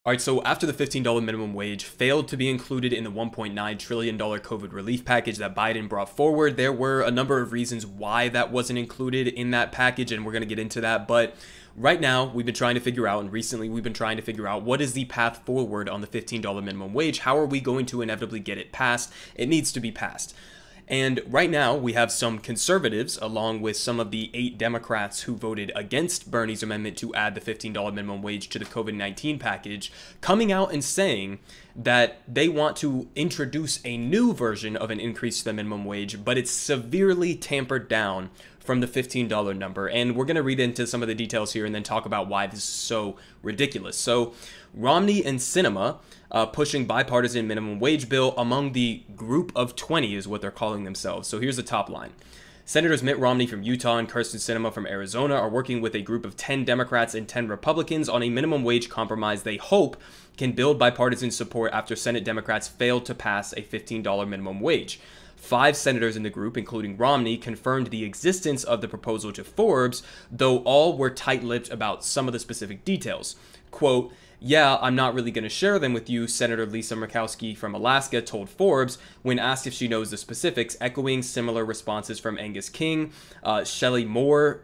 All right, so after the $15 minimum wage failed to be included in the $1.9 trillion COVID relief package that Biden brought forward, there were a number of reasons why that wasn't included in that package, and we're going to get into that. But right now, we've been trying to figure out, and recently we've been trying to figure out, what is the path forward on the $15 minimum wage? How are we going to inevitably get it passed? It needs to be passed. And right now, we have some conservatives, along with some of the 8 Democrats who voted against Bernie's amendment to add the $15 minimum wage to the COVID-19 package, coming out and saying that they want to introduce a new version of an increase to the minimum wage, but it's severely tampered down from the $15 number. And we're going to read into some of the details here and then talk about why this is so ridiculous. So Romney and Sinema pushing bipartisan minimum wage bill among the group of 20 is what they're calling themselves. So here's the top line. Senators Mitt Romney from Utah and Kyrsten Sinema from Arizona are working with a group of 10 Democrats and 10 Republicans on a minimum wage compromise they hope can build bipartisan support after Senate Democrats failed to pass a $15 minimum wage. 5 senators in the group, including Romney, confirmed the existence of the proposal to Forbes, though all were tight-lipped about some of the specific details. Quote, "Yeah, I'm not really going to share them with you," Senator Lisa Murkowski from Alaska told Forbes when asked if she knows the specifics, echoing similar responses from Angus King, Shelley Moore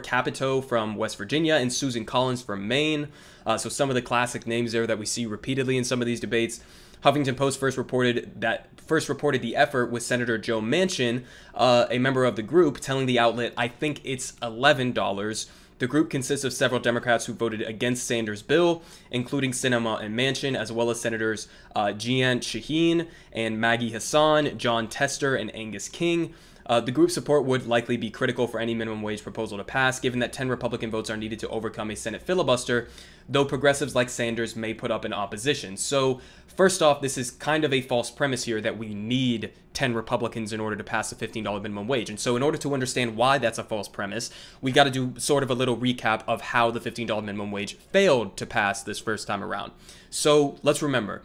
Capito from West Virginia, and Susan Collins from Maine. So some of the classic names there that we see repeatedly in some of these debates. Huffington Post first reported the effort with Senator Joe Manchin, a member of the group, telling the outlet, "I think it's $11. The group consists of several Democrats who voted against Sanders' bill, including Sinema and Manchin, as well as Senators Jayant Shaheen and Maggie Hassan, John Tester, and Angus King. The group's support would likely be critical for any minimum wage proposal to pass, given that 10 Republican votes are needed to overcome a Senate filibuster, though progressives like Sanders may put up an opposition." So first off, this is kind of a false premise here that we need 10 Republicans in order to pass a $15 minimum wage. And so in order to understand why that's a false premise, we got to do sort of a little recap of how the $15 minimum wage failed to pass this first time around. So let's remember.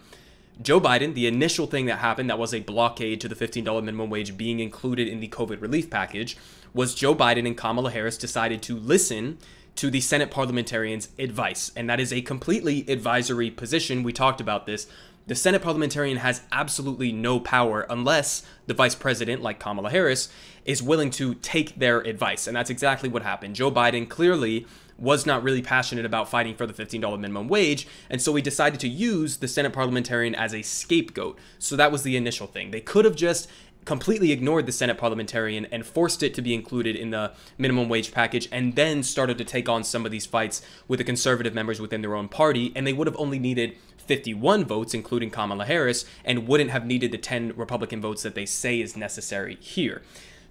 Joe Biden, the initial thing that happened that was a blockade to the $15 minimum wage being included in the COVID relief package was Joe Biden and Kamala Harris decided to listen to the Senate parliamentarians' advice. And that is a completely advisory position. We talked about this. The Senate parliamentarian has absolutely no power unless the vice president, like Kamala Harris, is willing to take their advice. And that's exactly what happened. Joe Biden clearly was not really passionate about fighting for the $15 minimum wage, and so he decided to use the Senate parliamentarian as a scapegoat. So that was the initial thing. They could have just completely ignored the Senate parliamentarian and forced it to be included in the minimum wage package, and then started to take on some of these fights with the conservative members within their own party, and they would have only needed 51 votes, including Kamala Harris, and wouldn't have needed the 10 Republican votes that they say is necessary here.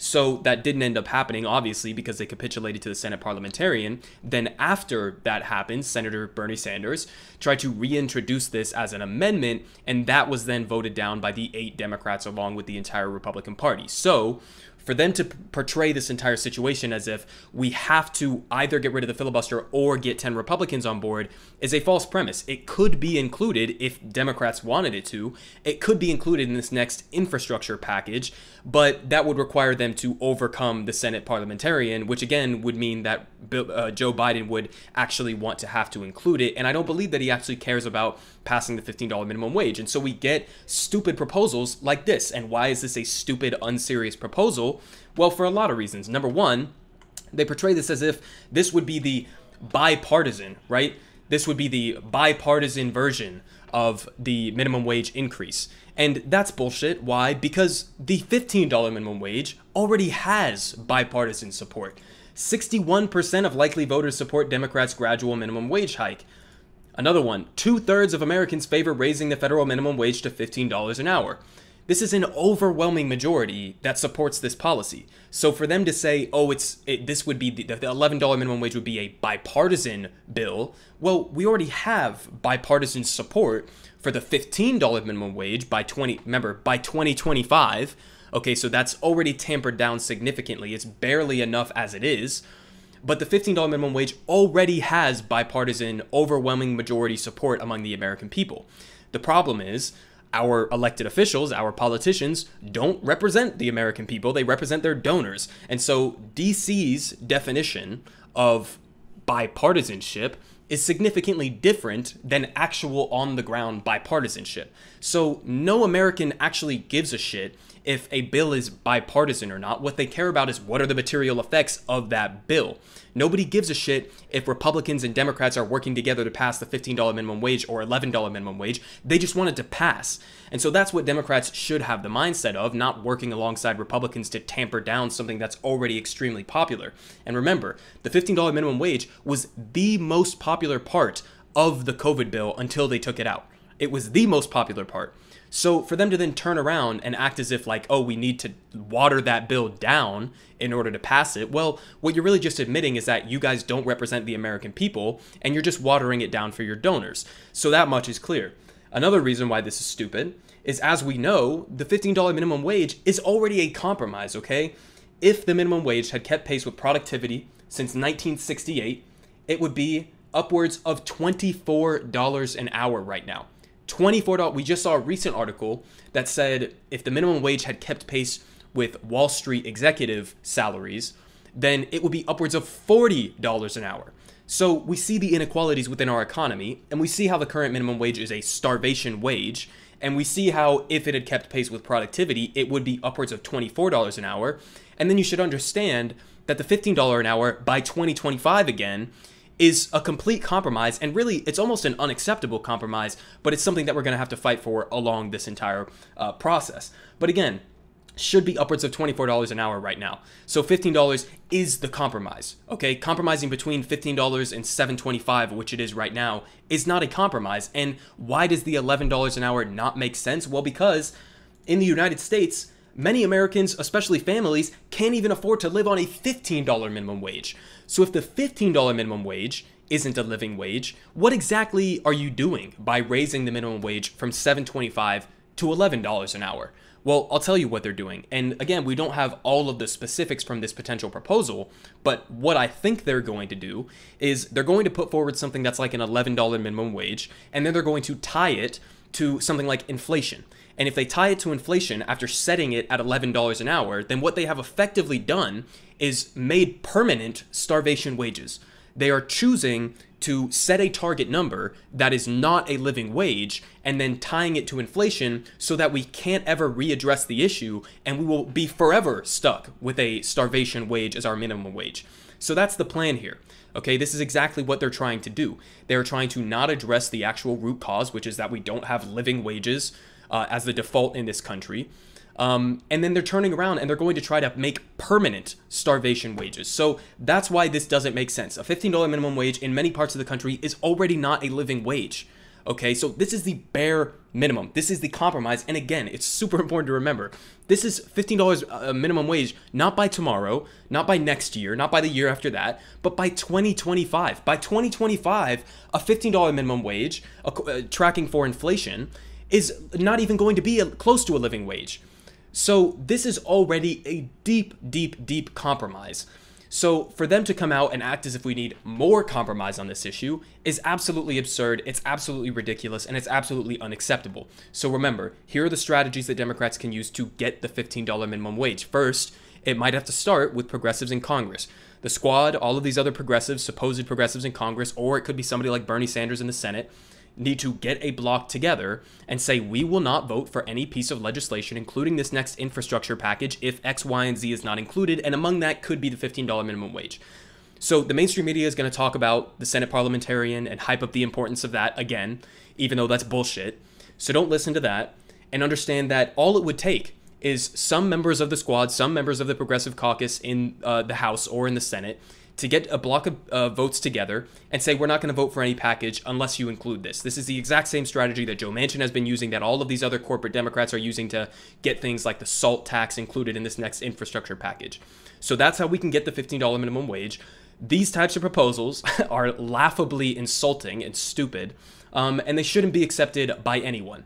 So that didn't end up happening, obviously, because they capitulated to the Senate parliamentarian. Then after that happened, Senator Bernie Sanders tried to reintroduce this as an amendment, and that was then voted down by the 8 Democrats along with the entire Republican Party. So for them to portray this entire situation as if we have to either get rid of the filibuster or get 10 Republicans on board is a false premise. It could be included if Democrats wanted it to. It could be included in this next infrastructure package, but that would require them to overcome the Senate parliamentarian, which again would mean that Joe Biden would actually want to have to include it. And I don't believe that he actually cares about passing the $15 minimum wage. And so we get stupid proposals like this. And why is this a stupid, unserious proposal? Well, for a lot of reasons. Number one, they portray this as if this would be the bipartisan, right? This would be the bipartisan version of the minimum wage increase. And that's bullshit. Why? Because the $15 minimum wage already has bipartisan support. 61% of likely voters support Democrats' gradual minimum wage hike. Another one, 2/3 of Americans favor raising the federal minimum wage to $15 an hour. This is an overwhelming majority that supports this policy. So for them to say, oh, this would be the $11 minimum wage would be a bipartisan bill, well, we already have bipartisan support for the $15 minimum wage by 2025. Okay, so that's already tampered down significantly. It's barely enough as it is. But the $15 minimum wage already has bipartisan, overwhelming majority support among the American people. The problem is our elected officials, our politicians, don't represent the American people. They represent their donors. And so DC's definition of bipartisanship is significantly different than actual on-the-ground bipartisanship. So no American actually gives a shit if a bill is bipartisan or not. What they care about is what are the material effects of that bill. Nobody gives a shit if Republicans and Democrats are working together to pass the $15 minimum wage or $11 minimum wage. They just want it to pass. And so that's what Democrats should have the mindset of, not working alongside Republicans to tamper down something that's already extremely popular. And remember, the $15 minimum wage was the most popular part of the COVID bill until they took it out. It was the most popular part. So for them to then turn around and act as if like, oh, we need to water that bill down in order to pass it, well, what you're really just admitting is that you guys don't represent the American people and you're just watering it down for your donors. So that much is clear. Another reason why this is stupid is, as we know, the $15 minimum wage is already a compromise, okay? If the minimum wage had kept pace with productivity since 1968, it would be upwards of $24 an hour right now. $24. We just saw a recent article that said if the minimum wage had kept pace with Wall Street executive salaries, then it would be upwards of $40 an hour. So we see the inequalities within our economy, and we see how the current minimum wage is a starvation wage, and we see how if it had kept pace with productivity, it would be upwards of $24 an hour. And then you should understand that the $15 an hour by 2025 again is a complete compromise, and really it's almost an unacceptable compromise, but it's something that we're going to have to fight for along this entire process. But again, should be upwards of $24 an hour right now. So $15 is the compromise, okay? Compromising between $15 and $7.25, which it is right now, is not a compromise. And why does the $11 an hour not make sense? Well, because in the United States, many Americans, especially families, can't even afford to live on a $15 minimum wage. So if the $15 minimum wage isn't a living wage, what exactly are you doing by raising the minimum wage from $7.25 to $11 an hour? Well, I'll tell you what they're doing. And again, we don't have all of the specifics from this potential proposal, but what I think they're going to do is they're going to put forward something that's like an $11 minimum wage, and then they're going to tie it to something like inflation. And if they tie it to inflation after setting it at $11 an hour, then what they have effectively done is made permanent starvation wages. They are choosing to set a target number that is not a living wage and then tying it to inflation so that we can't ever readdress the issue and we will be forever stuck with a starvation wage as our minimum wage. So that's the plan here. Okay, this is exactly what they're trying to do. They're trying to not address the actual root cause, which is that we don't have living wages as the default in this country. And then they're turning around and they're going to try to make permanent starvation wages. So that's why this doesn't make sense. A $15 minimum wage in many parts of the country is already not a living wage. Okay, so this is the bare minimum. This is the compromise. And again, it's super important to remember. This is $15 minimum wage, not by tomorrow, not by next year, not by the year after that, but by 2025. By 2025, a $15 minimum wage, tracking for inflation, is not even going to be close to a living wage. So this is already a deep, deep, deep compromise. So for them to come out and act as if we need more compromise on this issue is absolutely absurd, it's absolutely ridiculous, and it's absolutely unacceptable. So remember, here are the strategies that Democrats can use to get the $15 minimum wage. First, it might have to start with progressives in Congress. The Squad, all of these other progressives, supposed progressives in Congress, or it could be somebody like Bernie Sanders in the Senate, need to get a block together and say we will not vote for any piece of legislation, including this next infrastructure package, if X, Y, and Z is not included, and among that could be the $15 minimum wage. So the mainstream media is going to talk about the Senate parliamentarian and hype up the importance of that again, even though that's bullshit. So don't listen to that, and understand that all it would take is some members of the Squad, some members of the Progressive Caucus in the House or in the Senate to get a block of votes together and say, we're not going to vote for any package unless you include this. This is the exact same strategy that Joe Manchin has been using, that all of these other corporate Democrats are using to get things like the SALT tax included in this next infrastructure package. So that's how we can get the $15 minimum wage. These types of proposals are laughably insulting and stupid, and they shouldn't be accepted by anyone.